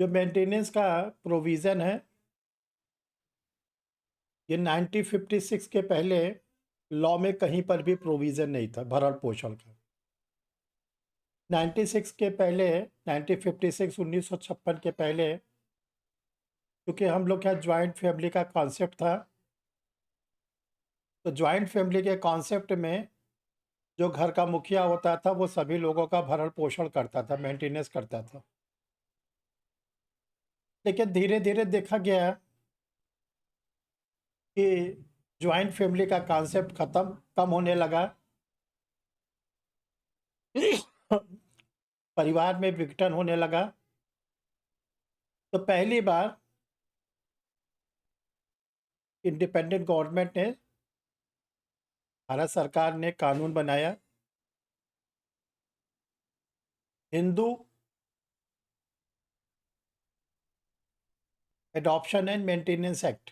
जो मेंटेनेंस का प्रोविज़न है, ये 1956 के पहले लॉ में कहीं पर भी प्रोविज़न नहीं था भरण-पोषण का। 96 के पहले 1956 1956 के पहले क्योंकि हम लोग के यहाँ जॉइंट फैमिली का कॉन्सेप्ट था, तो जॉइंट फैमिली के कॉन्सेप्ट में जो घर का मुखिया होता था, वो सभी लोगों का भरण-पोषण करता था, मेंटेनेंस करता था। लेकिन धीरे-धीरे देखा गया कि जॉइंट फैमिली का कॉन्सेप्ट कम होने लगा। परिवार में विघटन होने लगा। तो पहली बार इंडिपेंडेंट गवर्नमेंट ने, भारत सरकार ने कानून बनाया, Hindu adoption and maintenance act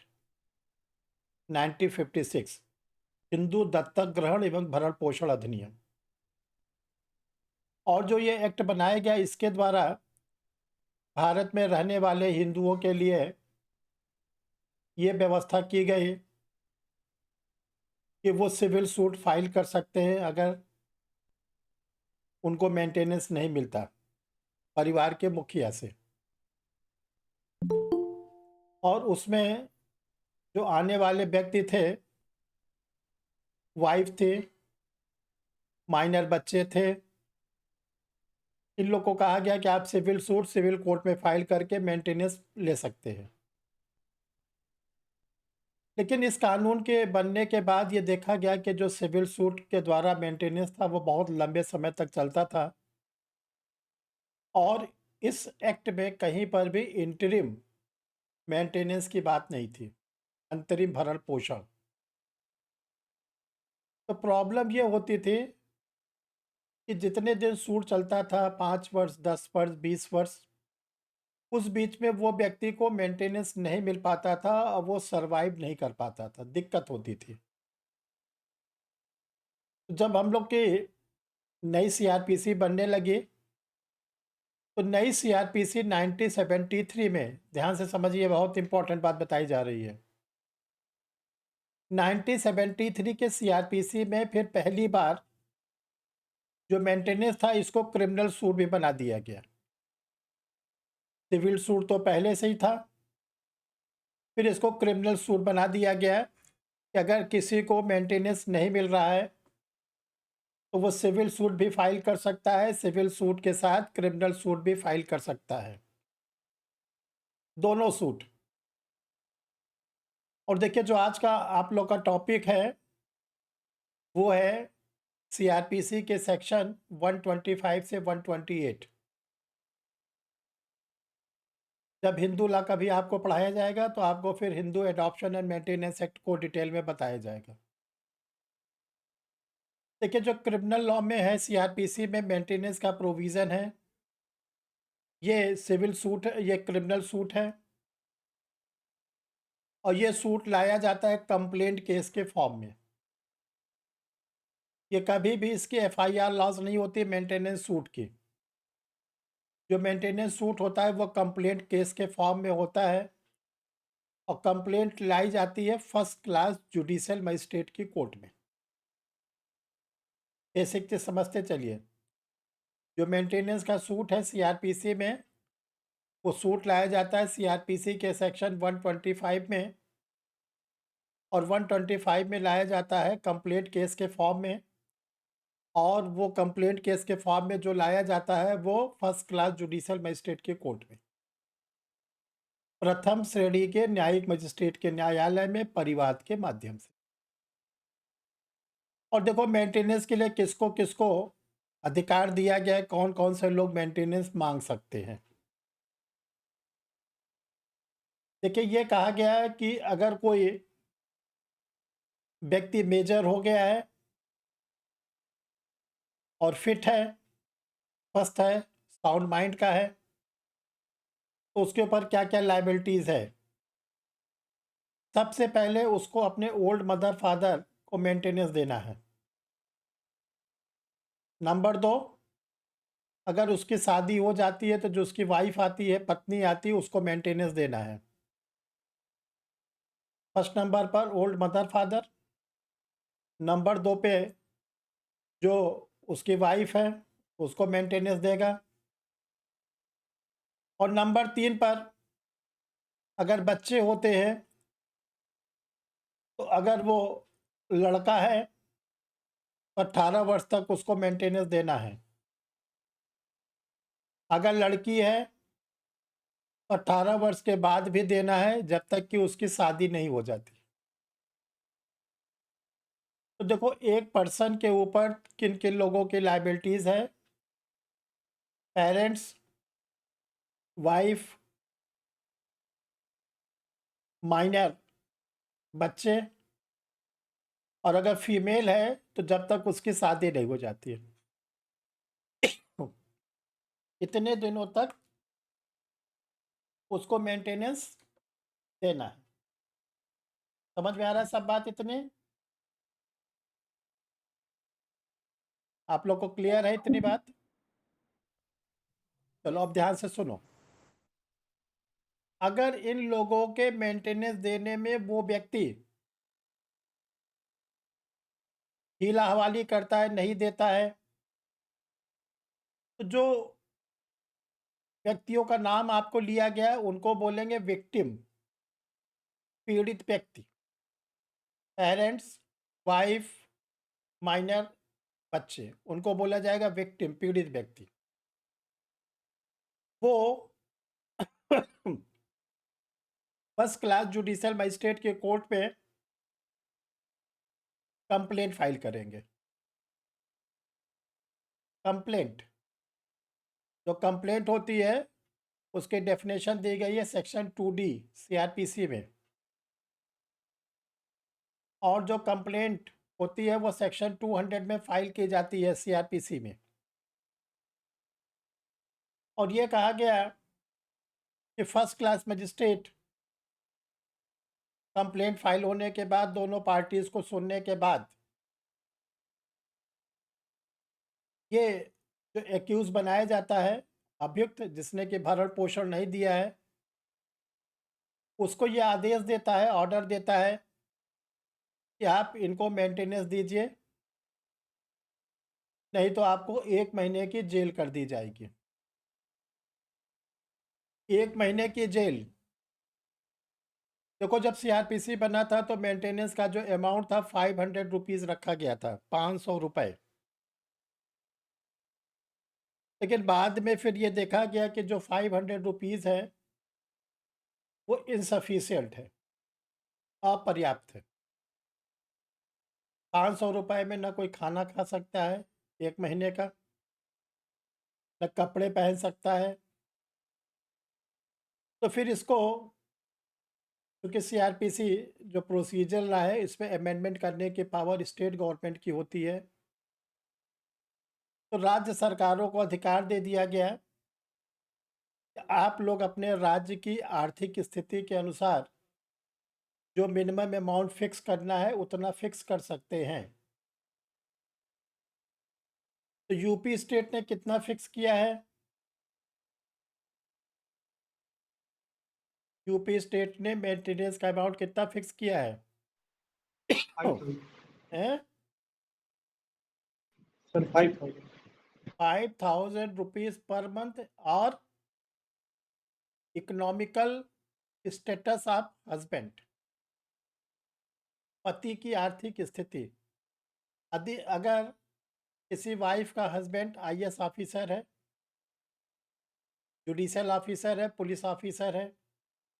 1956, Hindu दत्तक ग्रहण एवं भरण पोषण अधिनियम। और जो ये एक्ट बनाया गया, इसके द्वारा भारत में रहने वाले हिंदुओं के लिए ये व्यवस्था की गई कि वो सिविल सूट फाइल कर सकते हैं अगर उनको मेंटेनेंस नहीं मिलता परिवार के मुखिया से। और उसमें जो आने वाले व्यक्ति थे, वाइफ थे, माइनर बच्चे थे, इन लोग को कहा गया कि आप सिविल सूट सिविल कोर्ट में फाइल करके मेंटेनेंस ले सकते हैं। लेकिन इस कानून के बनने के बाद ये देखा गया कि जो सिविल सूट के द्वारा मेंटेनेंस था, वो बहुत लंबे समय तक चलता था और इस एक्ट में कहीं पर भी इंटरिम मेंटेनेंस की बात नहीं थी, अंतरिम भरण पोषण। तो प्रॉब्लम ये होती थी कि जितने दिन सूट चलता था, 5 वर्ष, 10 वर्ष, 20 वर्ष, उस बीच में वो व्यक्ति को मेंटेनेंस नहीं मिल पाता था और वो सरवाइव नहीं कर पाता था, दिक्कत होती थी। जब हम लोग की नई सीआरपीसी बनने लगी, तो नई सीआरपीसी 1973 में, ध्यान से समझिए, बहुत इंपॉर्टेंट बात बताई जा रही है। 1973 के सीआरपीसी में फिर पहली बार जो मेंटेनेंस था, इसको क्रिमिनल सूट भी बना दिया गया। सिविल सूट तो पहले से ही था, फिर इसको क्रिमिनल सूट बना दिया गया कि अगर किसी को मेंटेनेंस नहीं मिल रहा है तो वो सिविल सूट भी फाइल कर सकता है, सिविल सूट के साथ क्रिमिनल सूट भी फाइल कर सकता है, दोनों सूट। और देखिए, जो आज का आप लोग का टॉपिक है, वो है सीआरपीसी के सेक्शन 125 से 128। जब हिंदू लॉ का भी आपको पढ़ाया जाएगा तो आपको फिर Hindu adoption and maintenance act को डिटेल में बताया जाएगा। देखिए, जो क्रिमिनल लॉ में है, सीआरपीसी में मेंटेनेंस का प्रोविज़न है, ये सिविल सूट है, ये क्रिमिनल सूट है और ये सूट लाया जाता है कंप्लेंट केस के फॉर्म में। ये कभी भी इसकी एफआईआर लॉज नहीं होती मेंटेनेंस सूट की। जो मेंटेनेंस सूट होता है वो कंप्लेंट केस के फॉर्म में होता है और कंप्लेंट लाई जाती है फर्स्ट क्लास जुडिशियल मजिस्ट्रेट की कोर्ट में। बेसिक चीज समझते चलिए। जो मेंटेनेंस का सूट है सीआरपीसी में, वो सूट लाया जाता है सीआरपीसी के सेक्शन 125 में, और 125 में लाया जाता है कंप्लेंट केस के फॉर्म में। और वो कंप्लेंट केस के फॉर्म में जो लाया जाता है, वो फर्स्ट क्लास जुडिशियल मजिस्ट्रेट की कोर्ट में, प्रथम श्रेणी के न्यायिक मजिस्ट्रेट के न्यायालय में परिवाद के माध्यम से। और देखो, मेंटेनेंस के लिए किसको किसको अधिकार दिया गया है, कौन कौन से लोग मेंटेनेंस मांग सकते हैं। देखिए, ये कहा गया है कि अगर कोई व्यक्ति मेजर हो गया है और फिट है, स्वस्थ है, साउंड माइंड का है, तो उसके ऊपर क्या क्या लाइबिलिटीज़ है। सबसे पहले उसको अपने ओल्ड मदर फादर को मेंटेनेंस देना है। नंबर 2, अगर उसकी शादी हो जाती है तो जो उसकी वाइफ आती है, पत्नी आती है, उसको मेंटेनेंस देना है। फर्स्ट नंबर पर ओल्ड मदर फादर, नंबर 2 पे जो उसकी वाइफ है, उसको मेंटेनेंस देगा, और नंबर 3 पर अगर बच्चे होते हैं, तो अगर वो लड़का है तो 18 वर्ष तक उसको मेंटेनेंस देना है। अगर लड़की है तो 18 वर्ष के बाद भी देना है, जब तक कि उसकी शादी नहीं हो जाती। तो देखो, एक पर्सन के ऊपर किन-किन लोगों की लायबिलिटीज़ है, पेरेंट्स, वाइफ, माइनर, बच्चे, और अगर फीमेल है तो जब तक उसकी शादी नहीं हो जाती है। इतने दिनों तक उसको मेंटेनेंस देना है। समझ में आ रहा है सब बात इतनी? आप लोग को क्लियर है इतनी बात? चलो अब ध्यान से सुनो। अगर इन लोगों के मेंटेनेंस देने में वो व्यक्ति हीला हवाली करता है, नहीं देता है, तो जो व्यक्तियों का नाम आपको लिया गया है उनको बोलेंगे विक्टिम, पीड़ित व्यक्ति। पेरेंट्स, वाइफ, माइनर, बच्चे, उनको बोला जाएगा विक्टिम, पीड़ित व्यक्ति। वो फर्स्ट क्लास जुडिशियल मजिस्ट्रेट के कोर्ट में कंप्लेंट फाइल करेंगे। कंप्लेंट, जो कंप्लेंट होती है उसकी डेफिनेशन दी गई है सेक्शन 2D सीआरपीसी में, और जो कंप्लेंट होती है वो सेक्शन 200 में फाइल की जाती है सीआरपीसी में। और ये कहा गया कि first class magistrate complaint file होने के बाद दोनों पार्टीज को सुनने के बाद ये जो एक्यूज बनाया जाता है, अभियुक्त जिसने कि भरण पोषण नहीं दिया है, उसको ये आदेश देता है, ऑर्डर देता है कि आप इनको मेंटेनेंस दीजिए, नहीं तो आपको 1 महीने की जेल कर दी जाएगी। 1 महीने की जेल। देखो, जब सीआरपीसी बना था तो मेंटेनेंस का जो अमाउंट था 500 रुपीज़ रखा गया था, 500 रुपए। लेकिन बाद में फिर ये देखा गया कि जो 500 रुपीज़ है वो इनसफिशिएंट है, अपर्याप्त है। 500 रुपए में ना कोई खाना खा सकता है 1 महीने का, ना कपड़े पहन सकता है। तो फिर इसको, क्योंकि सीआरपीसी जो प्रोसीजर रहा है इसमें अमेंडमेंट करने की पावर स्टेट गवर्नमेंट की होती है, तो राज्य सरकारों को अधिकार दे दिया गया है कि आप लोग अपने राज्य की आर्थिक स्थिति के अनुसार जो मिनिमम अमाउंट फिक्स करना है उतना फिक्स कर सकते हैं। तो यूपी स्टेट ने कितना फिक्स किया है? यूपी स्टेट ने मेंटेनेंस का अमाउंट कितना फिक्स किया है? 5,000 हैं? सर 5,000 ₹5,000 पर मंथ, और इकोनॉमिकल स्टेटस ऑफ हस्बैंड, पति की आर्थिक स्थिति। यदि अगर किसी वाइफ का हस्बैंड आईएएस ऑफिसर है, जुडिशियल ऑफिसर है, पुलिस ऑफिसर है,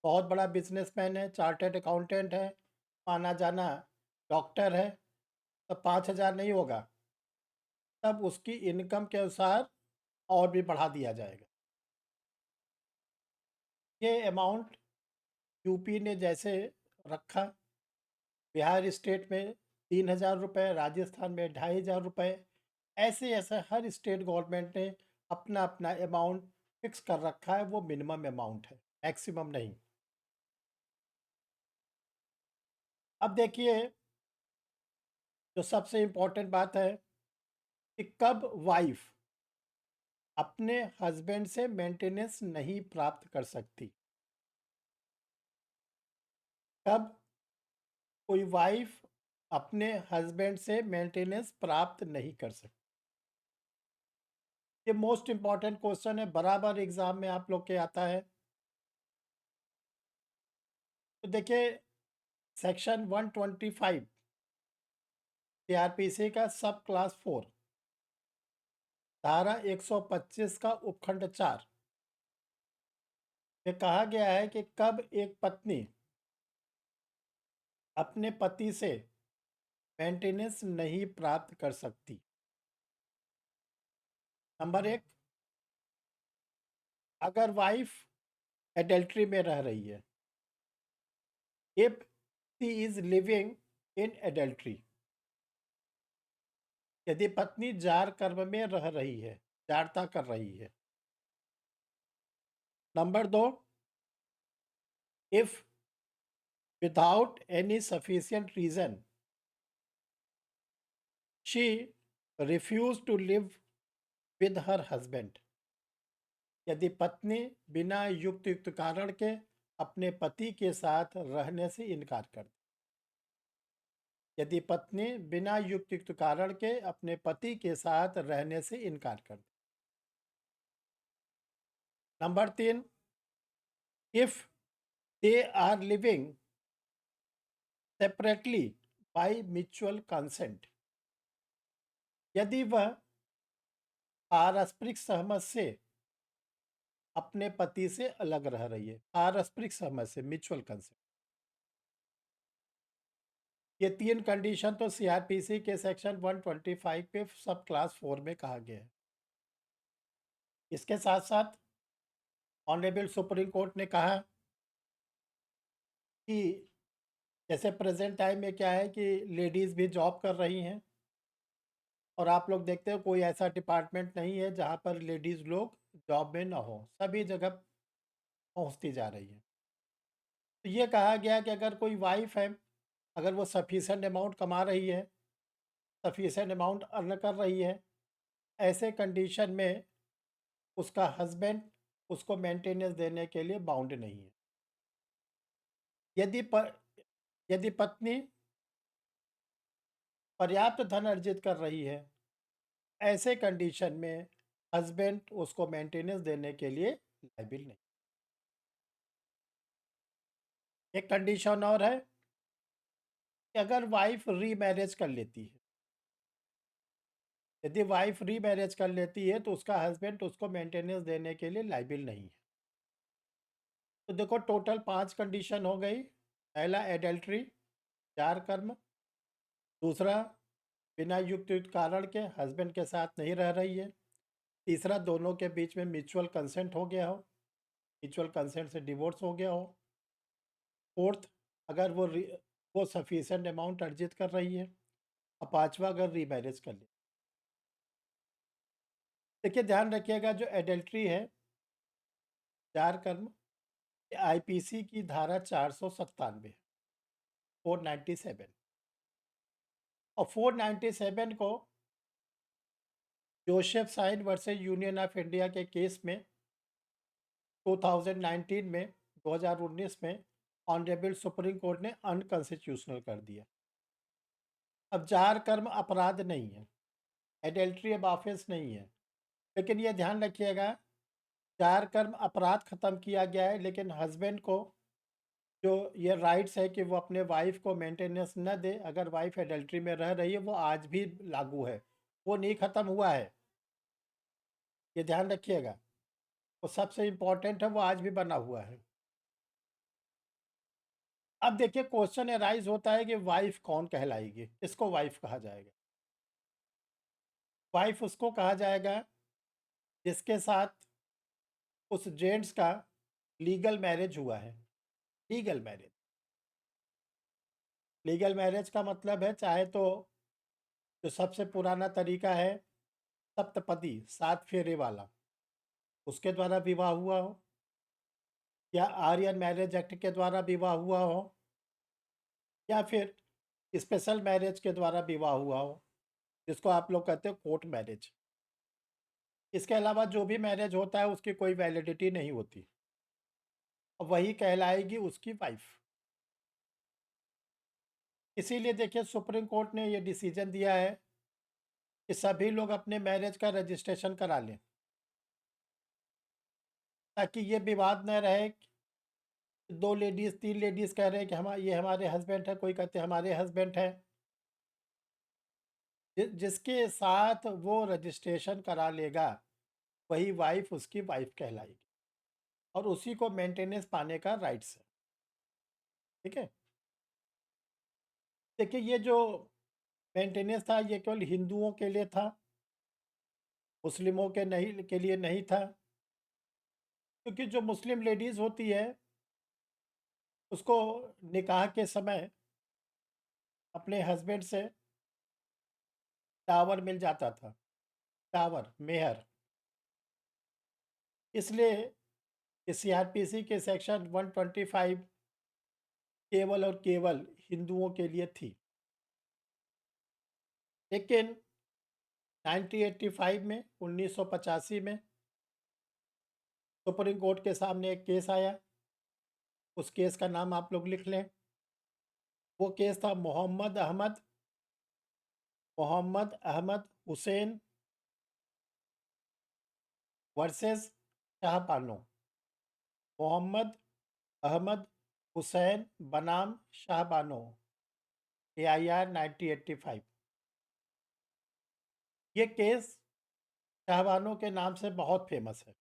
बहुत बड़ा बिजनेसमैन है, चार्टर्ड अकाउंटेंट है, माना जाना डॉक्टर है, तब 5,000 नहीं होगा, तब उसकी इनकम के अनुसार और भी बढ़ा दिया जाएगा। ये अमाउंट यूपी ने जैसे रखा, बिहार स्टेट में 3,000 रुपये, राजस्थान में 2,500 रुपये, ऐसे ऐसे हर स्टेट गवर्नमेंट ने अपना अपना अमाउंट फिक्स कर रखा है। वो मिनिमम अमाउंट है, मैक्सिमम नहीं। अब देखिए, जो सबसे इम्पोर्टेंट बात है कि कब वाइफ अपने हस्बैंड से मेंटेनेंस नहीं प्राप्त कर सकती। कब कोई वाइफ अपने हस्बैंड से मेंटेनेंस प्राप्त नहीं कर सकती? ये मोस्ट इंपॉर्टेंट क्वेश्चन है, बराबर एग्जाम में आप लोग के आता है। तो देखिए, सेक्शन 125 सीआरपीसी का सब क्लास 4 धारा 125 का उपखंड 4 में कहा गया है कि कब एक पत्नी अपने पति से मेंटेनेंस नहीं प्राप्त कर सकती। नंबर एक, अगर वाइफ एडल्ट्री में रह रही है, if she is living in adultery, यदि पत्नी जार कर्म में रह रही है, जारता कर रही है। नंबर दो, if without any sufficient reason she refuse to live with her husband, यदि पत्नी बिना युक्त कारण के अपने पति के साथ रहने से इनकार कर दे। यदि पत्नी बिना युक्त कारण के अपने पति के साथ रहने से इनकार कर दे। नंबर तीन, if they are living separately by mutual consent, यदि वह पारस्परिक सहमत से अपने पति से अलग रह रही है, पारस्परिक सहमत से, म्यूचुअल कंसेंट। ये तीन कंडीशन तो सीआरपीसी के सेक्शन 125 पे सब क्लास 4 में कहा गया है। इसके साथ साथ ऑनरेबल सुप्रीम कोर्ट ने कहा कि जैसे प्रेजेंट टाइम में क्या है कि लेडीज़ भी जॉब कर रही हैं, और आप लोग देखते हो कोई ऐसा डिपार्टमेंट नहीं है जहाँ पर लेडीज़ लोग जॉब में ना हो, सभी जगह पहुँचती जा रही है। तो ये कहा गया कि अगर कोई वाइफ है, अगर वो सफिशेंट अमाउंट कमा रही है, सफिशेंट अमाउंट अर्न कर रही है, ऐसे कंडीशन में उसका हस्बैंड उसको मेंटेनेंस देने के लिए बाउंड नहीं है। यदि प, यदि पत्नी पर्याप्त धन अर्जित कर रही है, ऐसे कंडीशन में हस्बैंड उसको मेंटेनेंस देने के लिए लायबिल नहीं। एक कंडीशन और है कि अगर वाइफ रीमैरिज कर लेती है, यदि वाइफ रीमैरिज कर लेती है तो उसका हस्बैंड उसको मेंटेनेंस देने के लिए लायबिल नहीं है। तो देखो, टोटल 5 कंडीशन हो गई। पहला एडल्ट्री, जार कर्म। दूसरा, बिना युक्त कारण के हस्बैंड के साथ नहीं रह रही है। तीसरा, दोनों के बीच में म्यूचुअल कंसेंट हो गया हो, म्यूचुअल कंसेंट से डिवोर्स हो गया हो। फोर्थ, अगर वो सफिशिएंट अमाउंट अर्जित कर रही है। और पांचवा, अगर रीमैरिज कर ले। देखिए, ध्यान रखिएगा, जो एडल्ट्री है, जार कर्म, आईपीसी की धारा 497, 497, और 497 को Joseph Shine versus Union of India के केस में 2019 में, 2019 में ऑनरेबल सुप्रीम कोर्ट ने अनकॉन्स्टिट्यूशनल कर दिया। अब जार कर्म अपराध नहीं है, एडल्ट्री अब ऑफेंस नहीं है, लेकिन ये ध्यान रखिएगा, जार कर्म अपराध खत्म किया गया है, लेकिन हस्बैंड को जो ये राइट्स है कि वो अपने वाइफ को मेंटेनेंस न दे, अगर वाइफ एडल्ट्री में रह रही है, वो आज भी लागू है, वो नहीं खत्म हुआ है। ये ध्यान रखिएगा, वो सबसे इम्पोर्टेंट है, वो आज भी बना हुआ है। अब देखिए, क्वेश्चन अराइज होता है कि वाइफ कौन कहलाएगी, किसको वाइफ कहा जाएगा? वाइफ उसको कहा जाएगा जिसके साथ उस जेंट्स का लीगल मैरिज हुआ है। लीगल मैरिज, लीगल मैरिज का मतलब है, चाहे तो जो सबसे पुराना तरीका है सप्तपदी, 7 फेरे वाला, उसके द्वारा विवाह हुआ हो, या आर्यन मैरिज एक्ट के द्वारा विवाह हुआ हो, या फिर स्पेशल मैरिज के द्वारा विवाह हुआ हो, जिसको आप लोग कहते हो कोर्ट मैरिज। इसके अलावा जो भी मैरिज होता है उसकी कोई वैलिडिटी नहीं होती। अब वही कहलाएगी उसकी वाइफ़। इसीलिए देखिए सुप्रीम कोर्ट ने ये डिसीजन दिया है कि सभी लोग अपने मैरिज का रजिस्ट्रेशन करा लें, ताकि ये विवाद न रहे कि 2 लेडीज़ 3 लेडीज़ कह रहे हैं कि ये हमारे हस्बैंड है, कोई कहते हैं हमारे हस्बैंड हैं। जिसके साथ वो रजिस्ट्रेशन करा लेगा, वही वाइफ़ उसकी वाइफ़ कहलाएगी और उसी को मेंटेनेंस पाने का राइट्स है, ठीक है? देखिए ये जो मेंटेनेंस था ये केवल हिंदुओं के लिए था, मुस्लिमों के लिए नहीं था, क्योंकि जो मुस्लिम लेडीज़ होती है, उसको निकाह के समय अपने हस्बैंड से टावर मिल जाता था, टावर, मेहर। इसलिए इस सीआरपीसी के सेक्शन 125 केवल और केवल हिंदुओं के लिए थी। लेकिन 1985 में 1985 में सुप्रीम कोर्ट के सामने एक केस आया। उस केस का नाम आप लोग लिख लें। वो केस था मोहम्मद अहमद हुसैन वर्सेस शाहबानो। मोहम्मद अहमद हुसैन बनाम शाहबानो, AIR 1985। ये केस शाहबानो के नाम से बहुत फेमस है।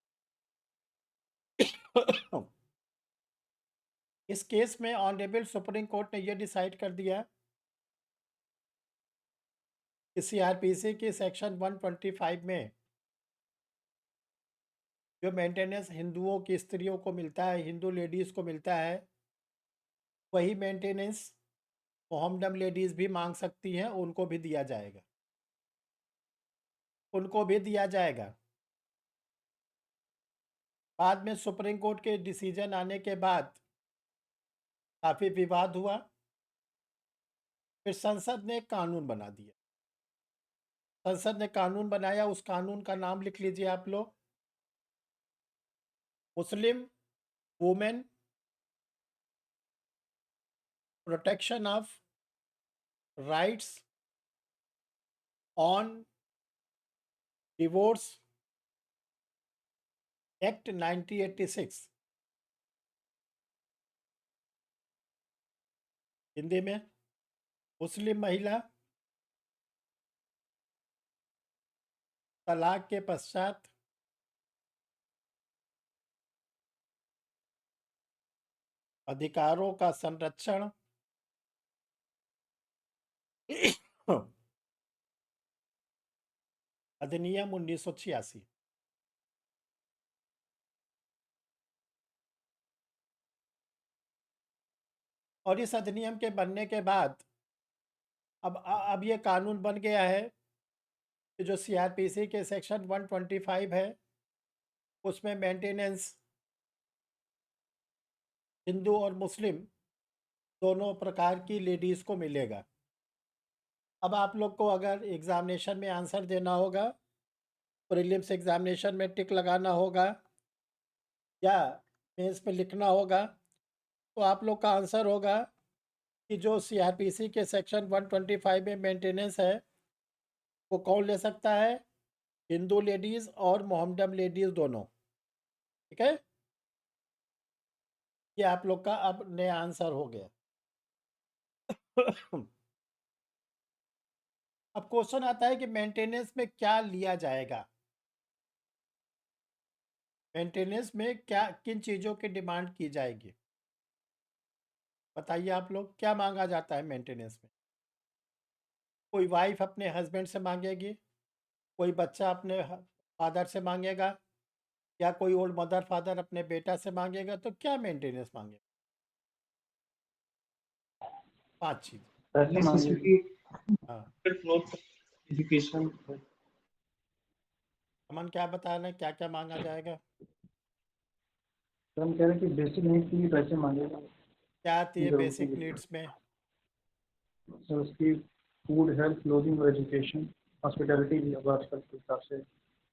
इस केस में ऑनरेबल सुप्रीम कोर्ट ने यह डिसाइड कर दिया कि सीआरपीसी के सेक्शन 125 में जो मेंटेनेंस हिंदुओं की स्त्रियों को मिलता है, हिंदू लेडीज़ को मिलता है, वही मेंटेनेंस मोहम्मदन लेडीज़ भी मांग सकती हैं, उनको भी दिया जाएगा, उनको भी दिया जाएगा। बाद में सुप्रीम कोर्ट के डिसीजन आने के बाद काफ़ी विवाद हुआ। फिर संसद ने एक कानून बना दिया। संसद ने कानून बनाया, उस कानून का नाम लिख लीजिए आप लोग। Muslim women protection of rights on divorce act 1986। Hindi में मुस्लिम महिला तलाक के पश्चात अधिकारों का संरक्षण अधिनियम 1986। और इस अधिनियम के बनने के बाद अब ये कानून बन गया है कि जो सीआरपीसी के सेक्शन 125 है, उसमें मेंटेनेंस हिंदू और मुस्लिम दोनों प्रकार की लेडीज़ को मिलेगा। अब आप लोग को अगर एग्ज़ामिनेशन में आंसर देना होगा, प्रीलिम्स एग्ज़ामिनेशन में टिक लगाना होगा या मेंस में लिखना होगा, तो आप लोग का आंसर होगा कि जो सीआरपीसी के सेक्शन 125 में मेंटेनेंस है, वो कौन ले सकता है? हिंदू लेडीज़ और मोहम्मदन लेडीज़ दोनों। ठीक है? ये आप लोग का अब नया आंसर हो गया। अब क्वेश्चन आता है कि मेंटेनेंस में क्या लिया जाएगा? मेंटेनेंस में क्या किन चीज़ों की डिमांड की जाएगी? बताइए आप लोग, क्या माँगा जाता है मेंटेनेंस में? कोई वाइफ़ अपने हस्बैंड से माँगेगी, कोई बच्चा अपने फादर से माँगेगा या कोई ओल्ड मदर फादर अपने बेटा से माँगेगा, तो क्या मेंटेनेंस माँगेगा? 5 चीज़। पहले मांगेगी हाँ, क्लोथ एजुकेशन। अमन क्या बता रहे हैं, क्या-क्या माँगा जाएगा? तो हम कह रहे हैं कि बेसिक नीड्स के लिए पैसे मांगेगा। क्या आती है जरूरत बेसिक है नीड्स में? तो उसकी फूड, हेल्थ, क्लोथिंग और एजुकेशन, हॉस्पिटैलिटी भी होगा आजकल के हिसाब से।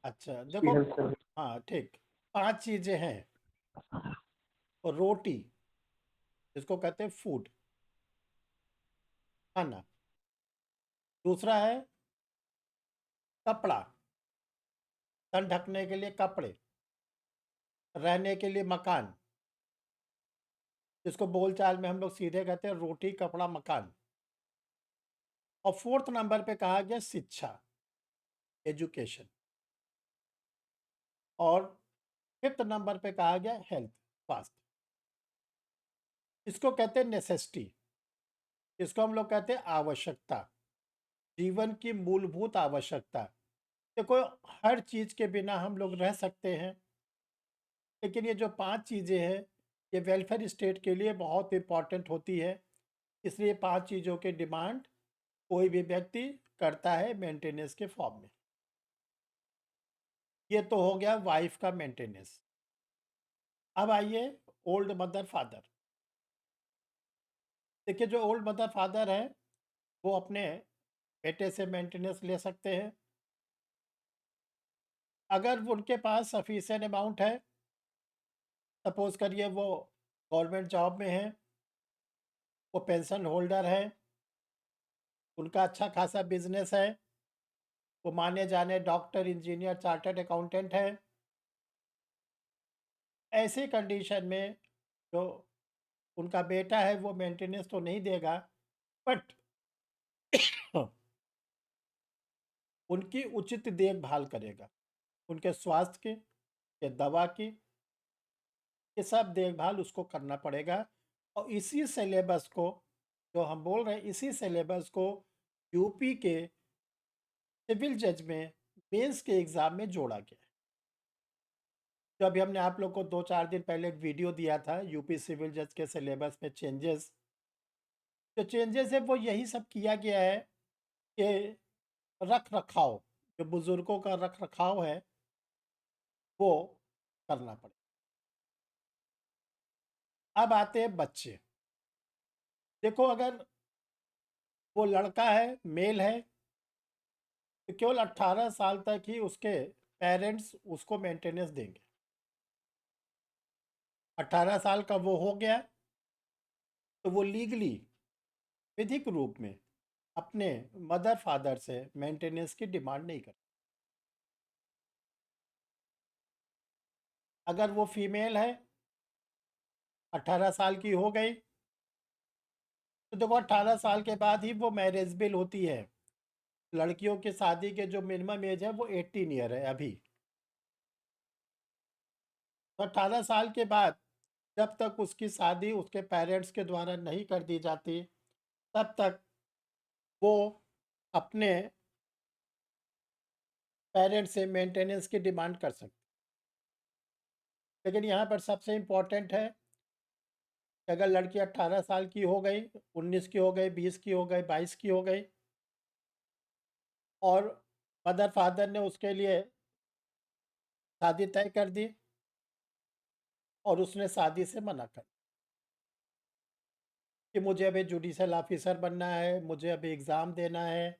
अच्छा, उसकी देखो। हेल्प कर। हाँ, ठीक। 5 चीज़ें हैं। रोटी, जिसको कहते हैं फूड, खाना। दूसरा है कपड़ा, तन ढकने के लिए कपड़े, रहने के लिए मकान, जिसको बोलचाल में हम लोग सीधे कहते हैं रोटी, कपड़ा, मकान। और 4th नंबर पे कहा गया शिक्षा, एजुकेशन। और 5th नंबर पे कहा गया हेल्थ, स्वास्थ्य। इसको कहते हैं नेसेसिटी, इसको हम लोग कहते हैं आवश्यकता, जीवन की मूलभूत आवश्यकता। देखो, हर चीज़ के बिना हम लोग रह सकते हैं, लेकिन ये जो 5 चीज़ें हैं, ये वेलफेयर स्टेट के लिए बहुत इम्पोर्टेंट होती है। इसलिए 5 चीज़ों के डिमांड कोई भी व्यक्ति करता है मेंटेनेंस के फॉर्म में। ये तो हो गया वाइफ का मेंटेनेंस। अब आइए ओल्ड मदर फादर। देखिए, जो ओल्ड मदर फादर हैं, वो अपने बेटे से मेंटेनेंस ले सकते हैं। अगर उनके पास सफिशिएंट अमाउंट है, सपोज़ करिए वो गवर्नमेंट जॉब में हैं, वो पेंशन होल्डर हैं, उनका अच्छा खासा बिज़नेस है, वो माने-जाने डॉक्टर, इंजीनियर, चार्टर्ड अकाउंटेंट हैं। ऐसी कंडीशन में जो उनका बेटा है, वो मेंटेनेंस तो नहीं देगा, बट उनकी उचित देखभाल करेगा। उनके स्वास्थ्य की, के दवा की, ये सब देखभाल उसको करना पड़ेगा। और इसी सिलेबस को, जो हम बोल रहे हैं, इसी सिलेबस को यूपी के सिविल जज में मेंस के एग्ज़ाम में जोड़ा गया है। जो अभी हमने आप लोग को 2-4 दिन पहले एक वीडियो दिया था, यूपी सिविल जज के सिलेबस में चेंजेस। जो चेंजेस है वो यही सब किया गया है कि रख-रखाव, जो बुज़ुर्गों का रख-रखाव है, वो करना पड़े। अब आते हैं बच्चे। देखो, अगर वो लड़का है, मेल है, तो केवल 18 साल तक ही उसके पेरेंट्स उसको मेंटेनेंस देंगे। 18 साल का वो हो गया, तो वो लीगली, विधिक रूप में अपने मदर फादर से मेंटेनेंस की डिमांड नहीं कर। अगर वो फीमेल है, 18 साल की हो गई, तो देखो 18 साल के बाद ही वो मैरिजेबल होती है। लड़कियों की शादी के जो मिनिमम एज है वो 18 ईयर है अभी। तो 18 साल के बाद जब तक उसकी शादी उसके पेरेंट्स के द्वारा नहीं कर दी जाती, तब तक वो अपने पेरेंट्स से मेंटेनेंस की डिमांड कर सकते। लेकिन यहाँ पर सबसे इम्पोर्टेंट है कि अगर लड़की 18 साल की हो गई, 19 की हो गई, 20 की हो गई, 22 की हो गई, और मदर फादर ने उसके लिए शादी तय कर दी और उसने शादी से मना कर कि मुझे अभी जुडिशियल ऑफिसर बनना है, मुझे अभी एग्ज़ाम देना है,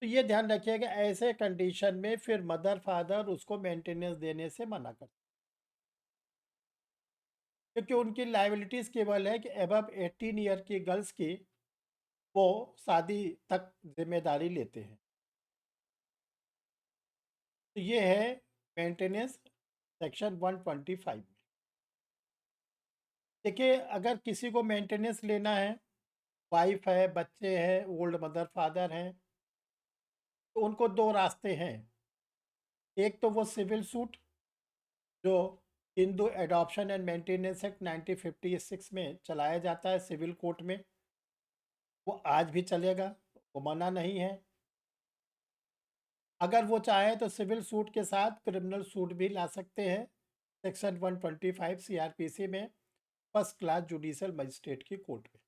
तो ये ध्यान रखिएगा ऐसे कंडीशन में फिर मदर फादर उसको मेंटेनेंस देने से मना कर, क्योंकि उनकी लायबिलिटीज़ केवल है कि अबव 18 ईयर की गर्ल्स की वो शादी तक जिम्मेदारी लेते हैं। तो ये है मेंटेनेंस सेक्शन 125 में। देखिए, अगर किसी को मेंटेनेंस लेना है, वाइफ है, बच्चे हैं, ओल्ड मदर फादर हैं, तो उनको 2 रास्ते हैं। एक तो वो सिविल सूट, जो Hindu adoption and maintenance act 1956 में चलाया जाता है सिविल कोर्ट में, वो आज भी चलेगा, वो मना नहीं है। अगर वो चाहे तो सिविल सूट के साथ क्रिमिनल सूट भी ला सकते हैं, सेक्शन 125 सीआरपीसी में, फर्स्ट क्लास जुडिशियल मजिस्ट्रेट की कोर्ट में।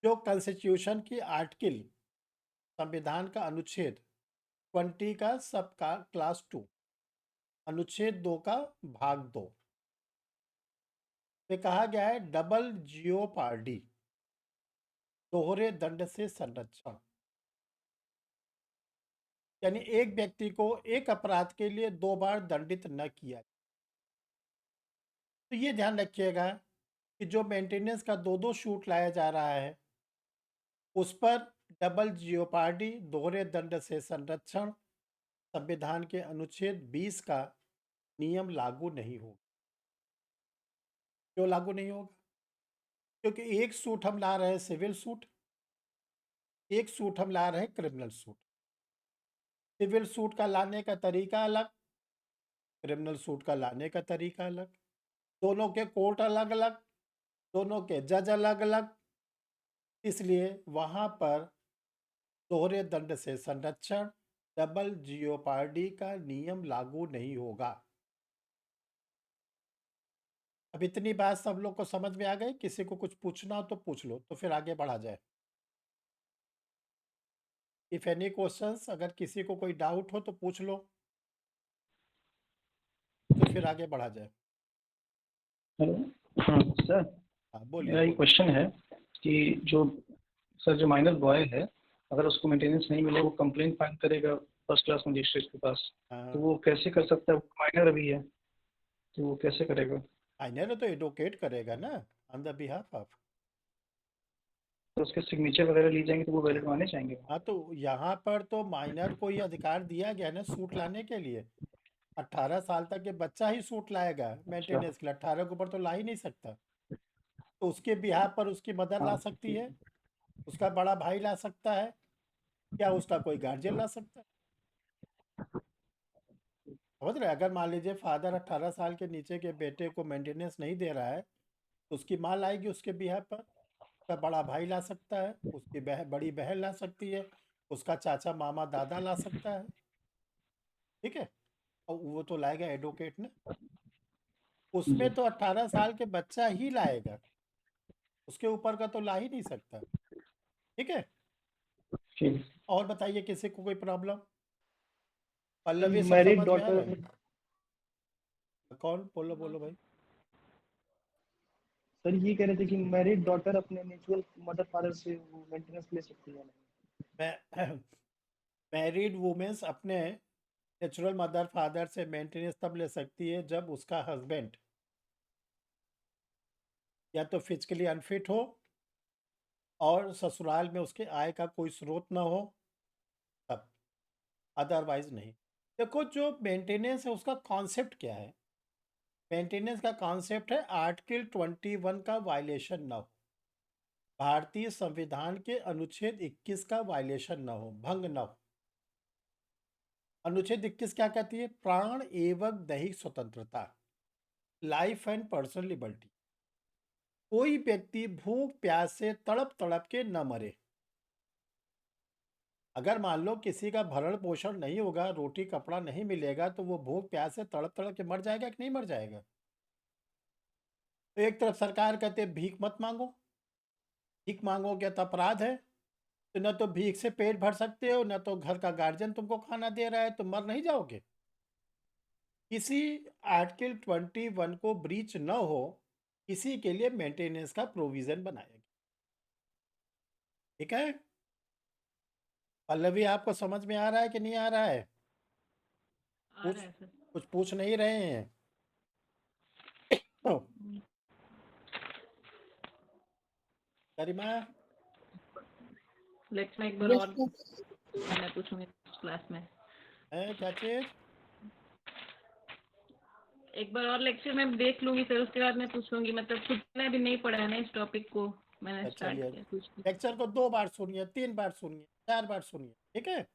जो कॉन्स्टिट्यूशन की आर्टिकल, संविधान का अनुच्छेद 20 का सब का क्लास 2, अनुच्छेद 2 का भाग 2 में कहा गया है डबल जियोपार्डी, दोहरे दंड से संरक्षण। यानी एक व्यक्ति को एक अपराध के लिए 2 बार दंडित न किया। तो ये ध्यान रखिएगा कि जो मेंटेनेंस का 2-2 शूट लाया जा रहा है, उस पर डबल जियोपार्डी, दोहरे दंड से संरक्षण, संविधान के अनुच्छेद 20 का नियम लागू नहीं होगा। क्यों लागू नहीं होगा? क्योंकि एक सूट हम ला रहे हैं सिविल सूट, एक सूट हम ला रहे हैं क्रिमिनल सूट। सिविल सूट का लाने का तरीका अलग, क्रिमिनल सूट का लाने का तरीका अलग। दोनों के कोर्ट अलग-अलग, दोनों के जज अलग-अलग, इसलिए वहाँ पर दोहरे दंड से संरक्षण, डबल जियोपार्डी का नियम लागू नहीं होगा। अब इतनी बात सब लोग को समझ में आ गई? किसी को कुछ पूछना हो तो पूछ लो, तो फिर आगे बढ़ा जाए। इफ एनी क्वेश्चंस, अगर किसी को कोई डाउट हो तो पूछ लो, तो फिर आगे बढ़ा जाए। हेलो। हाँ सर, हाँ, बोलिए, मेरा ये बोलिए। क्वेश्चन है कि जो सर जो माइनर बॉय है, अगर उसको मेंटेनेंस नहीं मिले, वो कंप्लेंट फाइल करेगा फर्स्ट क्लास मजिस्ट्रेट के पास, तो हाँ, वो कैसे कर सकता है? माइनर अभी है, तो वो कैसे करेगा? फाइनल तो एडवोकेट करेगा ना, ऑन द बिहाफ ऑफ। तो उसके सिग्नेचर वगैरह ली जाएंगे तो वो वैलिड माने जाएंगे? हाँ, तो यहाँ पर तो माइनर को ही अधिकार दिया गया ना सूट लाने के लिए। 18 साल तक के बच्चा ही सूट लाएगा अच्छा। मेंटेनेंस के लिए, 18 के ऊपर तो ला ही नहीं सकता। तो उसके बिहाफ पर उसकी मदर ला हाँ सकती ठीक है, है। उसका बड़ा भाई ला सकता है, या उसका कोई गार्जियन ला सकता है। समझ रहे? अगर मान लीजिए फादर 18 साल के नीचे के बेटे को मेंटेनेंस नहीं दे रहा है, तो उसकी माँ लाएगी उसके बिहाफ पर, उसका बड़ा भाई ला सकता है, उसकी बड़ी बहन ला सकती है, उसका चाचा मामा दादा ला सकता है। ठीक है? और वो तो लाएगा एडवोकेट ने। उसमें जी तो 18 साल के बच्चा ही लाएगा, उसके ऊपर का तो ला ही नहीं सकता। ठीक है? ठीक। और बताइए, किसी को कोई प्रॉब्लम? पल्लवी, सब मैरिड समझ में आ रहा डॉटर। है? कौन? बोलो, बोलो भाई। सर ये कह रहे थे कि मैरिड डॉटर अपने नेचुरल मदर फादर से मेंटेनेंस ले सकती है? मैं मैरिड वुमेन्स अपने नेचुरल मदर फादर से मेंटेनेंस तब ले सकती है जब उसका हस्बैंड या तो फिजिकली अनफिट हो और ससुराल में उसके आय का कोई स्रोत ना हो, तब। अदरवाइज नहीं। देखो, जो मेंटेनेंस है उसका कॉन्सेप्ट क्या है? मेंटेनेंस का कॉन्सेप्ट है आर्टिकल 21 का वायलेशन ना हो, भारतीय संविधान के अनुच्छेद 21 का वायलेशन ना हो, भंग ना हो। अनुच्छेद 21 क्या कहती है? प्राण एवं दैहिक स्वतंत्रता, लाइफ एंड पर्सनल लिबर्टी। कोई व्यक्ति भूख प्यास से तड़प तड़प के न मरे। अगर मान लो किसी का भरण पोषण नहीं होगा, रोटी कपड़ा नहीं मिलेगा, तो वो भूख प्यास से तड़प तड़प के मर जाएगा कि नहीं मर जाएगा? तो एक तरफ सरकार कहते हैं भीख मत मांगो, भीख मांगोगे तो अपराध है, तो न तो भीख से पेट भर सकते हो, न तो घर का गार्जियन तुमको खाना दे रहा है, तो मर नहीं जाओगे? किसी आर्टिकल 21 को ब्रीच न हो, इसी के लिए मेंटेनेंस का प्रोविजन बनाया गया। ठीक है? पल्लवी, आपको समझ में आ रहा है कि नहीं आ रहा है? आ कुछ रहा है सर। कुछ पूछ नहीं रहे हैं? ओ, गरिमा। लेट्स में एक बार और मैं पूछूंगी क्लास में। है क्या चीज? एक बार और लेक्चर में देख लूंगी सर, उसके बाद मैं पूछूंगी। मतलब खुद ने भी नहीं पढ़ा है ना इस टॉपिक को, मैंने स्टार्ट चलिए, किया कुछ। लेक्चर को 2 बार सुनिए, 3 बार सुनिए, 4 बार सुनिए। ठीक है?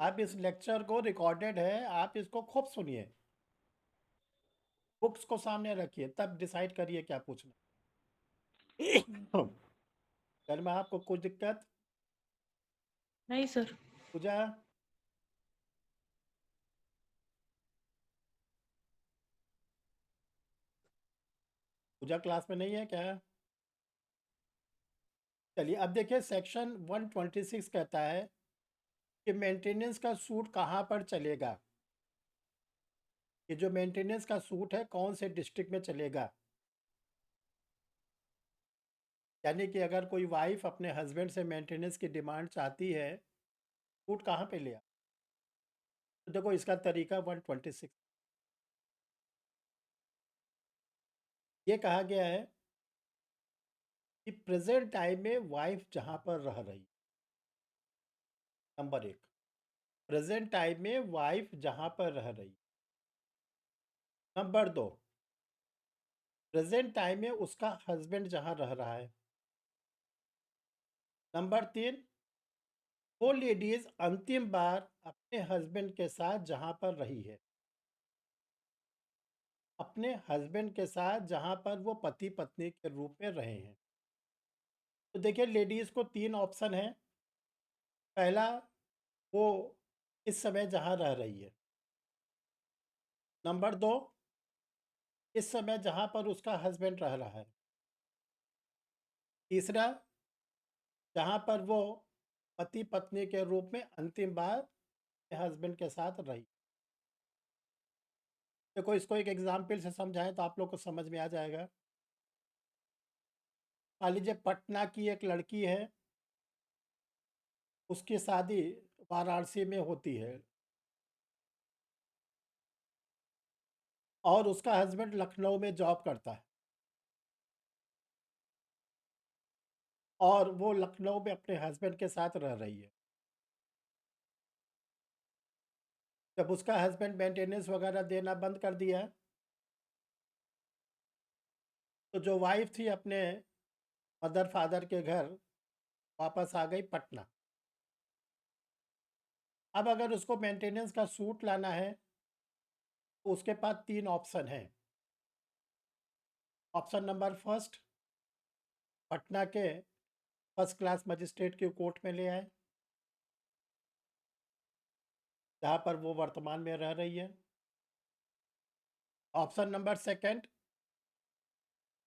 आप इस लेक्चर को, रिकॉर्डेड है, आप इसको खूब सुनिए, बुक्स को सामने रखिए, तब डिसाइड करिए क्या पूछना। गरिमा, आपको कुछ दिक्कत? नहीं सर। पूजा? पूजा क्लास में नहीं है क्या? चलिए, अब देखिए, सेक्शन 126 कहता है कि मेंटेनेंस का सूट कहाँ पर चलेगा। ये जो मेंटेनेंस का सूट है, कौन से डिस्ट्रिक्ट में चलेगा? यानी कि अगर कोई वाइफ अपने हस्बैंड से मेंटेनेंस की डिमांड चाहती है, सूट कहाँ पे ले तो देखो इसका तरीका 126 ये कहा गया है कि प्रेजेंट टाइम में वाइफ जहां पर रह रही, नंबर एक, प्रेजेंट टाइम में वाइफ जहां पर रह रही, नंबर दो, प्रेजेंट टाइम में उसका हस्बैंड जहां रह रहा है, नंबर तीन, वो लेडीज अंतिम बार अपने हस्बैंड के साथ जहां पर रही है, अपने हस्बैंड के साथ जहां पर वो पति पत्नी के रूप में रहे हैं। तो देखिए लेडीज को तीन ऑप्शन है। पहला, वो इस समय जहां रह रही है, नंबर दो, इस समय जहां पर उसका हस्बैंड रह रहा है, तीसरा, जहां पर वो पति पत्नी के रूप में अंतिम बार अपने हस्बैंड के साथ रही। देखो इसको एक एग्जाम्पल से समझाएं तो आप लोग को समझ में आ जाएगा। मान लीजिए पटना की एक लड़की है, उसकी शादी वाराणसी में होती है और उसका हस्बैंड लखनऊ में जॉब करता है और वो लखनऊ में अपने हस्बैंड के साथ रह रही है। जब उसका हस्बैंड मेंटेनेंस वगैरह देना बंद कर दिया, तो जो वाइफ थी अपने मदर फादर के घर वापस आ गई पटना। अब अगर उसको मेंटेनेंस का सूट लाना है तो उसके पास तीन ऑप्शन हैं। ऑप्शन नंबर फर्स्ट, पटना के फर्स्ट क्लास मजिस्ट्रेट की कोर्ट में ले आए जहाँ पर वो वर्तमान में रह रही है। ऑप्शन नंबर सेकंड,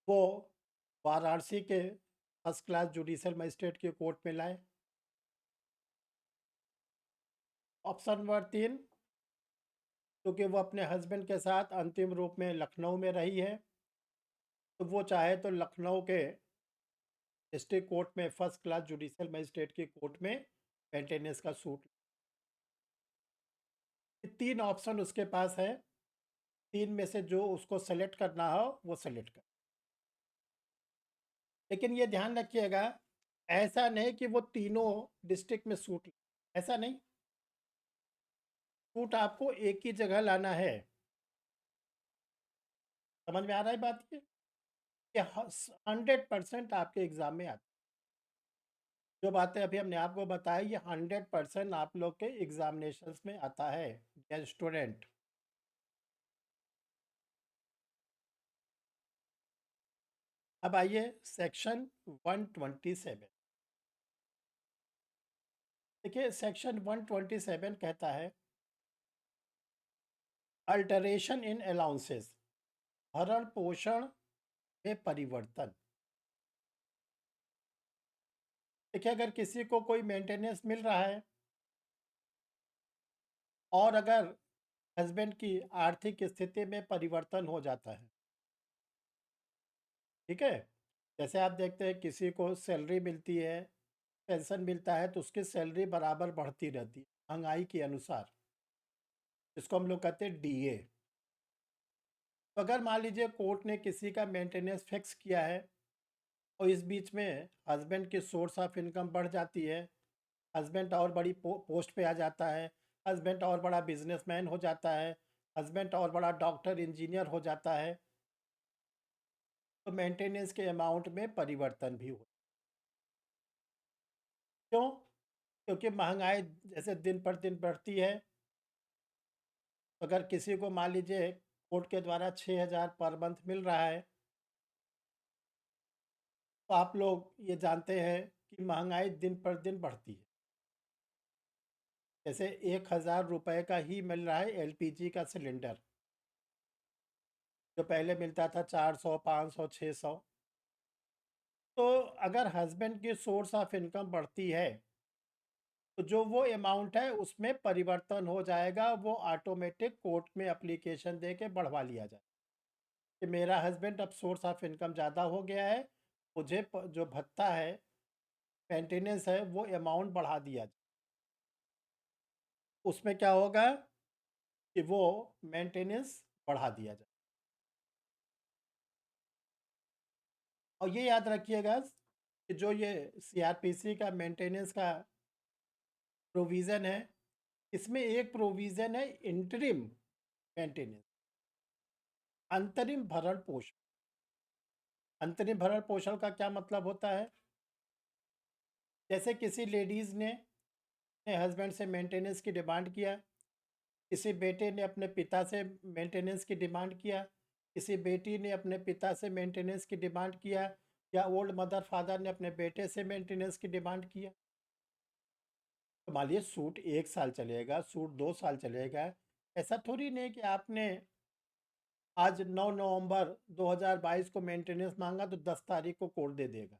वो वाराणसी के फर्स्ट क्लास जुडिशियल मजिस्ट्रेट की कोर्ट में लाए। ऑप्शन नंबर तीन, क्योंकि वो अपने हस्बैंड के साथ अंतिम रूप में लखनऊ में रही है, तो वो चाहे तो लखनऊ के डिस्ट्रिक्ट कोर्ट में फर्स्ट क्लास जुडिशियल मजिस्ट्रेट की कोर्ट में मेंटेनेंस का सूट। ये तीन ऑप्शन उसके पास है, तीन में से जो उसको सेलेक्ट करना हो वो सेलेक्ट कर। लेकिन ये ध्यान रखिएगा, ऐसा नहीं कि वो तीनों डिस्ट्रिक्ट में सूट, ऐसा नहीं, सूट आपको एक ही जगह लाना है। समझ में आ रहा है बात ये 100% आपके एग्जाम में आती, जो बातें अभी हमने आपको बताई ये 100% आप लोग के एग्जामिनेशंस में आता है डियर स्टूडेंट। अब आइए सेक्शन 127। देखिए सेक्शन 127 कहता है अल्टरेशन इन अलाउंसेस, भरण पोषण में परिवर्तन। देखिए अगर किसी को कोई मेंटेनेंस मिल रहा है और अगर हस्बैंड की आर्थिक स्थिति में परिवर्तन हो जाता है, ठीक है, जैसे आप देखते हैं किसी को सैलरी मिलती है, पेंशन मिलता है, तो उसकी सैलरी बराबर बढ़ती रहती है महंगाई के अनुसार, इसको हम लोग कहते हैं डीए। तो अगर मान लीजिए कोर्ट ने किसी का मेंटेनेंस फिक्स किया है और इस बीच में हस्बैंड की सोर्स ऑफ इनकम बढ़ जाती है, हस्बैंड और बड़ी पोस्ट पे आ जाता है, हस्बैंड और बड़ा बिजनेसमैन हो जाता है, हस्बैंड और बड़ा डॉक्टर इंजीनियर हो जाता है, तो मेंटेनेंस के अमाउंट में परिवर्तन भी हो। क्यों? क्योंकि महंगाई जैसे दिन पर दिन बढ़ती है, तो अगर किसी को मान लीजिए कोर्ट के द्वारा 6,000 पर मंथ मिल रहा है, तो आप लोग ये जानते हैं कि महंगाई दिन पर दिन बढ़ती है। जैसे 1,000 रुपये का ही मिल रहा है एलपीजी का सिलेंडर, जो पहले मिलता था 400, 500, 600। तो अगर हस्बैंड की सोर्स ऑफ इनकम बढ़ती है, तो जो वो अमाउंट है उसमें परिवर्तन हो जाएगा, वो ऑटोमेटिक कोर्ट में एप्लीकेशन दे के बढ़वा लिया जाए कि मेरा हस्बैंड अब सोर्स ऑफ इनकम ज़्यादा हो गया है, मुझे जो भत्ता है, मेंटेनेंस है, वो अमाउंट बढ़ा दिया जाए। उसमें क्या होगा कि वो मेंटेनेंस बढ़ा दिया जाए। और ये याद रखिएगा कि जो ये सीआरपीसी का मेंटेनेंस का प्रोविज़न है, इसमें एक प्रोविज़न है इंटरिम मेंटेनेंस, अंतरिम भरण-पोषण। अंतरिम भरण-पोषण का क्या मतलब होता है? जैसे किसी लेडीज़ ने अपने हस्बैंड से मेंटेनेंस की डिमांड किया, किसी बेटे ने अपने पिता से मेंटेनेंस की डिमांड किया, किसी बेटी ने अपने पिता से मेंटेनेंस की डिमांड किया, या ओल्ड मदर फादर ने अपने बेटे से मेंटेनेंस की डिमांड किया। तो मान लीजिए सूट 1 साल चलेगा, सूट 2 साल चलेगा। ऐसा थोड़ी नहीं कि आपने आज 9 नवंबर 2022 को मेंटेनेंस माँगा तो 10 तारीख को कोर्ट दे देगा।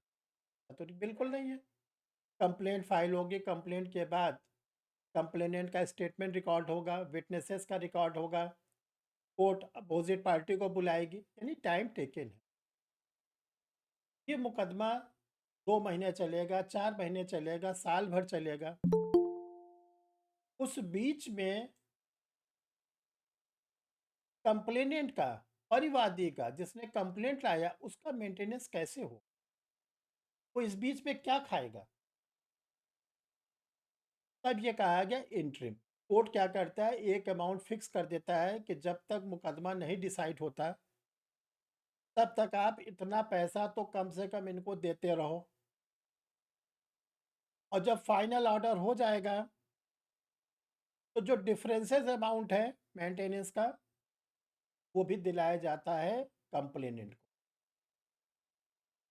तो बिल्कुल नहीं है। कंप्लेंट फाइल होगी, कंप्लेंट के बाद कंप्लेनेंट का स्टेटमेंट रिकॉर्ड होगा, विटनेसेस का रिकॉर्ड होगा, कोर्ट अपोजिट पार्टी को बुलाएगी, यानी टाइम टेकन है। ये मुकदमा 2 महीने चलेगा, 4 महीने चलेगा, साल भर चलेगा। उस बीच में कंप्लेनेंट का, परिवादी का, जिसने कंप्लेंट लाया, उसका मेंटेनेंस कैसे हो? वो इस बीच में क्या खाएगा? तब ये कहा गया इंटरिम। कोर्ट क्या करता है, एक अमाउंट फिक्स कर देता है कि जब तक मुकदमा नहीं डिसाइड होता, तब तक आप इतना पैसा तो कम से कम इनको देते रहो, और जब फाइनल ऑर्डर हो जाएगा, तो जो डिफरेंसेस अमाउंट है मेंटेनेंस का, वो भी दिलाया जाता है कंप्लेनेंट को।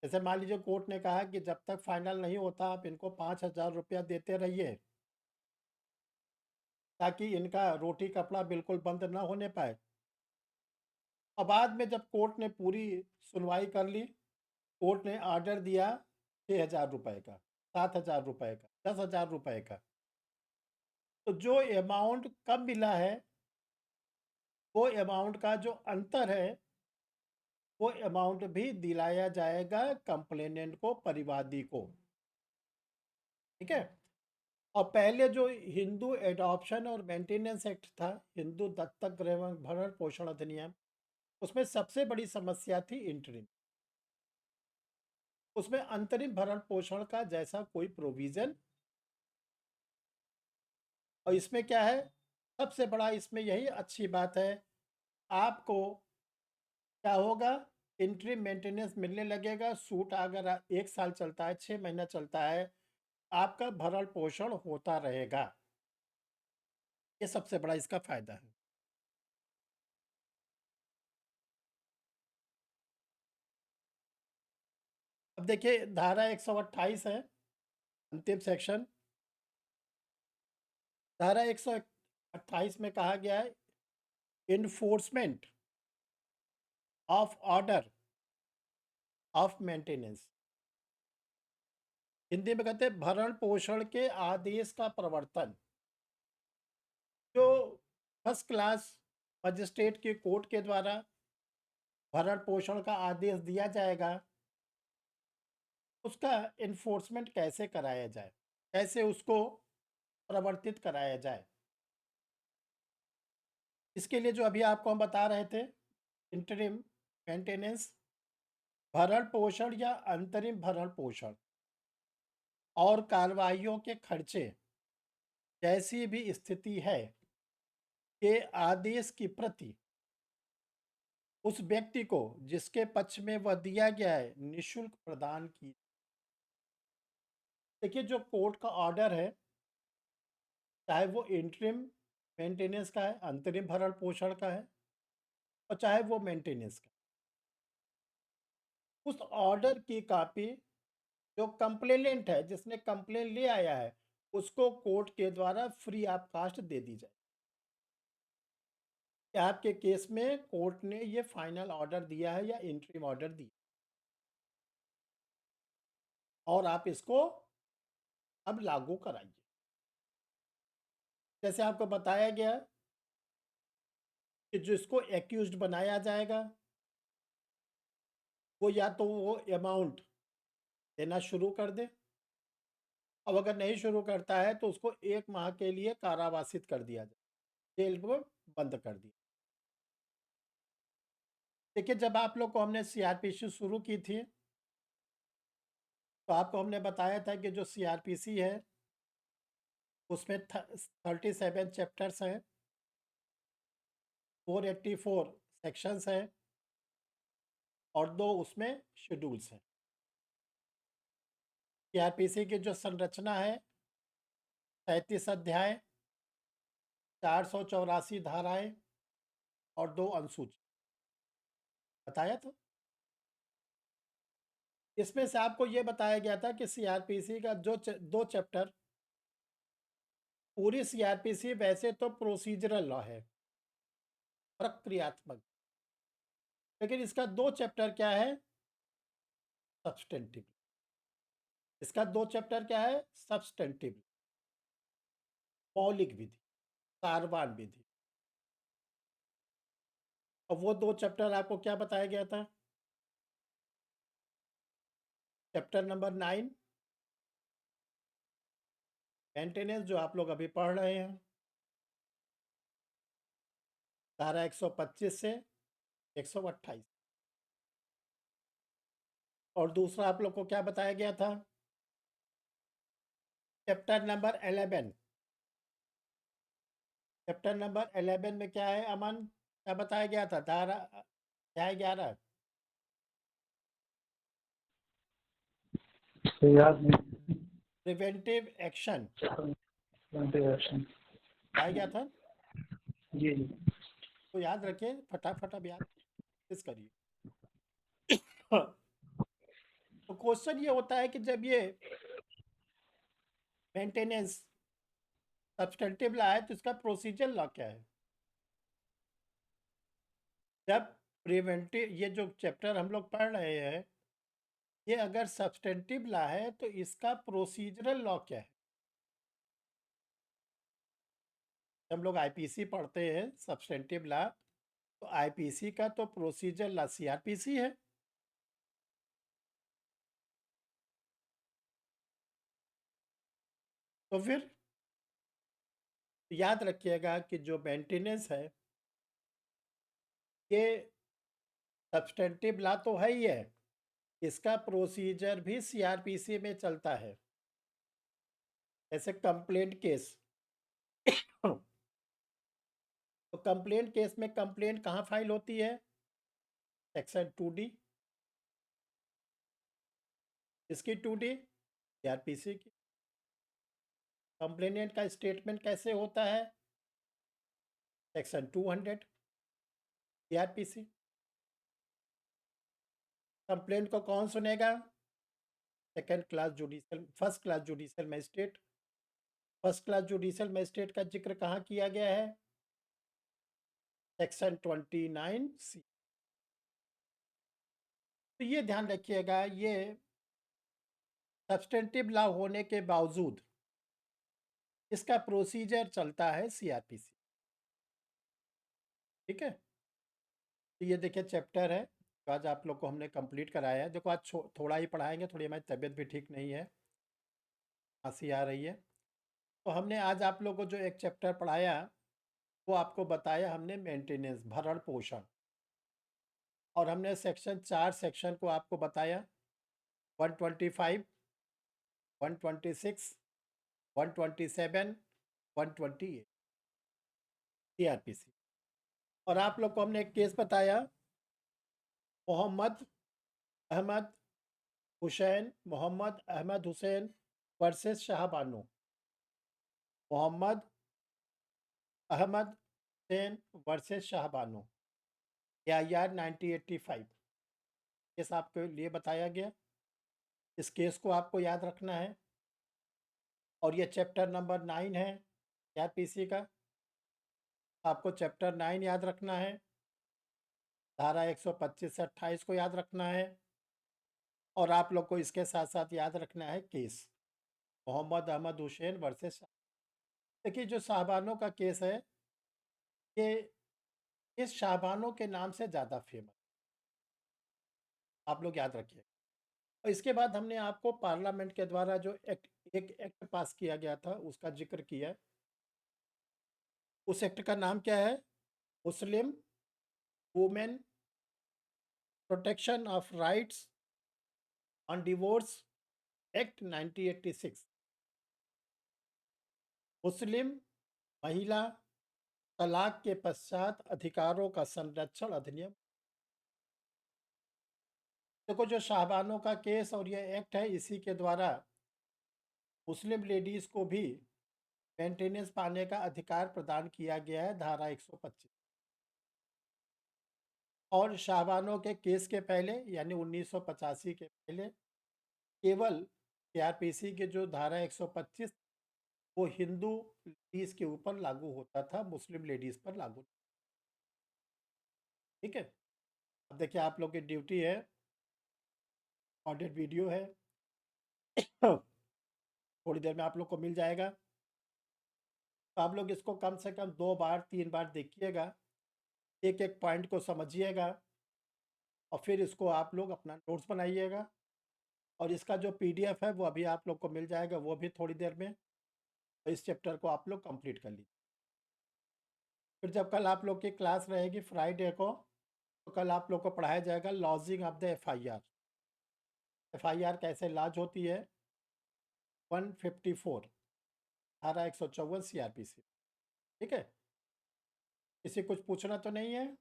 जैसे मान लीजिए कोर्ट ने कहा कि जब तक फाइनल नहीं होता आप इनको 5,000 रुपया देते रहिए, ताकि इनका रोटी कपड़ा बिल्कुल बंद ना होने पाए। और बाद में जब कोर्ट ने पूरी सुनवाई कर ली, कोर्ट ने ऑर्डर दिया 6,000 रुपये का, 7,000 रुपये का, 10,000 रुपये का। तो जो अमाउंट कम मिला है, वो अमाउंट का जो अंतर है, वो अमाउंट भी दिलाया जाएगा कंप्लेनेंट को, परिवादी को। ठीक है? और पहले जो हिंदू एडॉप्शन और मेंटेनेंस एक्ट था, हिंदू दत्तक ग्रहण भरण पोषण अधिनियम, उसमें सबसे बड़ी समस्या थी इंटरिम। उसमें अंतरिम भरण पोषण का जैसा कोई प्रोविजन, और इसमें क्या है, सबसे बड़ा इसमें यही अच्छी बात है, आपको क्या होगा, इंटरिम मेंटेनेंस मिलने लगेगा। सूट अगर 1 साल चलता है, 6 महीना चलता है, आपका भरण पोषण होता रहेगा। ये सबसे बड़ा इसका फायदा है। अब देखिए धारा 128 है, अंतिम सेक्शन। धारा 128 में कहा गया है, enforcement of order of maintenance. Hindi में कहते हैं भरण पोषण के आदेश का प्रवर्तन। जो फर्स्ट क्लास मजिस्ट्रेट के कोर्ट के द्वारा भरण पोषण का आदेश दिया जाएगा, उसका इन्फोर्समेंट कैसे कराया जाए, कैसे उसको प्रवर्तित कराया जाए। इसके लिए जो अभी आपको हम बता रहे थे, इंटरिम मेंटेनेंस, भरण पोषण या अंतरिम भरण पोषण और कार्रवाइयों के खर्चे, जैसी भी स्थिति है, के आदेश की प्रति उस व्यक्ति को जिसके पक्ष में वह दिया गया है निःशुल्क प्रदान की। देखिए जो कोर्ट का ऑर्डर है, चाहे वो इंटरिम मेंटेनेंस का है, अंतरिम भरण पोषण का है, और चाहे वो मेंटेनेंस का, उस ऑर्डर की कॉपी जो कंप्लेनेंट है, जिसने कंप्लेन ले आया है, उसको कोर्ट के द्वारा फ्री ऑफ कास्ट दे दी जाए कि आपके केस में कोर्ट ने ये फाइनल ऑर्डर दिया है या इंटरिम ऑर्डर दिया, और आप इसको अब लागू कराइए। जैसे आपको बताया गया कि जिसको एक्यूज्ड बनाया जाएगा, वो या तो वो अमाउंट देना शुरू कर दे, अब अगर नहीं शुरू करता है तो उसको 1 माह के लिए कारावासित कर दिया जाए, जेल में बंद कर दिया। देखिए, जब आप लोग को हमने सीआरपीसी शुरू की थी, तो आपको हमने बताया था कि जो सीआरपीसी है, उसमें 37 चैप्टर्स हैं, 484 सेक्शंस हैं और 2 उसमें शेड्यूल्स हैं। सीआरपीसी की जो संरचना है, 37 अध्याय, 484 धाराएं और 2 अनुसूची बताया था। इसमें से आपको ये बताया गया था कि सीआरपीसी का जो 2 चैप्टर, पूरी सीआरपीसी वैसे तो प्रोसीजरल लॉ है, प्रक्रियात्मक, लेकिन इसका 2 चैप्टर क्या है, सब्सटेंटिव। इसका 2 चैप्टर क्या है, सब्सटेंटिव, मौलिक विधि, सारवान विधि। और वो 2 चैप्टर आपको क्या बताया गया था, चैप्टर नंबर 9 मेंटेनेंस, जो आप लोग अभी पढ़ रहे हैं, धारा 125 से 128। और दूसरा आप लोग को क्या बताया गया था, चैप्टर नंबर 11। चैप्टर नंबर 11 में क्या है अमन, क्या बताया गया था, धारा अध्याय 11, तो याद नहीं। Preventive action action. बताया गया था। जी जी। तो याद रखिए, फटाफट अब याद किस करिए। तो क्वेश्चन ये होता है कि जब ये मेंटेनेंस सब्सटेंटिव लॉ है, तो इसका प्रोसीजर लॉ क्या है। जब प्रिवेंटिव, ये जो चैप्टर हम लोग पढ़ रहे हैं, ये अगर सब्सटेंटिव लॉ है, तो इसका प्रोसीजरल लॉ क्या है। जब हम लोग आईपीसी पढ़ते हैं सब्सटेंटिव लॉ, तो आईपीसी का तो प्रोसीजर लॉ सीआरपीसी है। तो फिर याद रखिएगा कि जो मेंटेनेंस है, ये सब्सटेंटिव लॉ तो है ही है, इसका प्रोसीजर भी सीआरपीसी में चलता है। जैसे कंप्लेंट केस, तो कंप्लेंट केस में कंप्लेंट कहाँ फाइल होती है, सेक्शन 2D। इसकी 2D सीआरपीसी की। कंप्लेनेंट का स्टेटमेंट कैसे होता है, सेक्शन 200 सीआरपीसी। कंप्लेंट को कौन सुनेगा, second class judicial, first class judicial magistrate. First class judicial magistrate का जिक्र कहाँ किया गया है, सेक्शन 29C। तो ये ध्यान रखिएगा, ये सब्सटेंटिव लॉ होने के बावजूद इसका प्रोसीजर चलता है सीआरपीसी। ठीक है। तो ये देखिए चैप्टर है, तो आज आप लोग को हमने कंप्लीट कराया है। देखो, आज थोड़ा ही पढ़ाएंगे, थोड़ी हमारी तबीयत भी ठीक नहीं है, खांसी आ रही है। तो हमने आज आप लोग को जो एक चैप्टर पढ़ाया, वो आपको बताया हमने मेंटेनेंस, भरण पोषण। और हमने सेक्शन 4 सेक्शन को आपको बताया, 125, 126, 127, 128 सीआरपीसी। और आप लोग को हमने एक केस बताया, Mohammad Ahmad Hussain versus Shahbano. Mohammad Ahmad Hussain versus Shahbano, AIR 1985 case आपके लिए बताया गया। इस केस को आपको याद रखना है। और ये चैप्टर नंबर 9 है सीआरपीसी का, आपको चैप्टर 9 याद रखना है, धारा 125 से 28 को याद रखना है। और आप लोग को इसके साथ साथ याद रखना है केस, मोहम्मद अहमद हुसैन वर्सेस। देखिए, जो शाहबानो का केस है, ये इस शाहबानो के नाम से ज़्यादा फेमस, आप लोग याद रखिए। और इसके बाद हमने आपको पार्लियामेंट के द्वारा जो एक एक्ट पास किया गया था, उसका जिक्र किया। उस एक्ट का नाम क्या है, Muslim women protection of rights on divorce act 1986, मुस्लिम महिला तलाक के पश्चात अधिकारों का संरक्षण अधिनियम। देखो, जो शाहबानों का केस और ये एक्ट है, इसी के द्वारा मुस्लिम लेडीज को भी मेंटेनेंस पाने का अधिकार प्रदान किया गया है, धारा 125। और शाहबानों के केस के पहले यानी 1985 के पहले केवल सीआरपीसी के जो धारा 125 वो हिंदू लेडीज के ऊपर लागू होता था, मुस्लिम लेडीज पर लागू। ठीक है, अब देखिए आप लोग की ड्यूटी है, ऑडिट वीडियो है, थोड़ी देर में आप लोग को मिल जाएगा। तो आप लोग इसको कम से कम 2 बार 3 बार देखिएगा, एक एक पॉइंट को समझिएगा और फिर इसको आप लोग अपना नोट्स बनाइएगा। और इसका जो पीडीएफ है वो अभी आप लोग को मिल जाएगा, वो भी थोड़ी देर में। तो इस चैप्टर को आप लोग कंप्लीट कर लीजिए। फिर जब कल आप लोग की क्लास रहेगी फ्राइडे को, तो कल आप लोग को पढ़ाया जाएगा lodging of the FIR. FIR कैसे लॉज होती है, 154 धारा 154 सीआरपीसी। ठीक है, किसी कुछ पूछना तो नहीं है?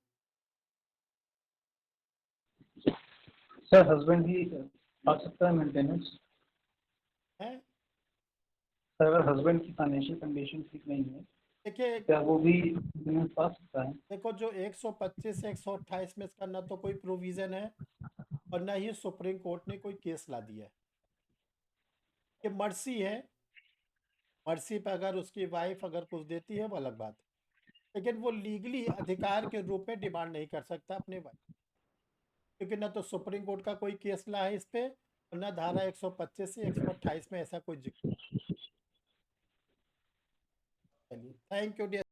सर हस्बैंड ही आ सकता है मेंटेनेंस? है सर अगर हस्बैंड की फाइनेंशियल कंडीशन ठीक नहीं है, देखिए, क्या वो भी मेंटेनेंस पा सकता है? देखो जो 125 128 में इसका ना तो कोई प्रोविज़न है और ना ही सुप्रीम कोर्ट ने कोई केस ला दिया है। ये मर्सी है, मर्सी पे अगर उसकी वाइफ अगर कुछ देती है वो अलग बात है, लेकिन वो लीगली अधिकार के रूप में डिमांड नहीं कर सकता अपने वाइफ, क्योंकि ना तो सुप्रीम कोर्ट का कोई केस ला है इस पे और ना धारा 125 से 128 में ऐसा कोई जिक्र। चलिए, थैंक यू डियर।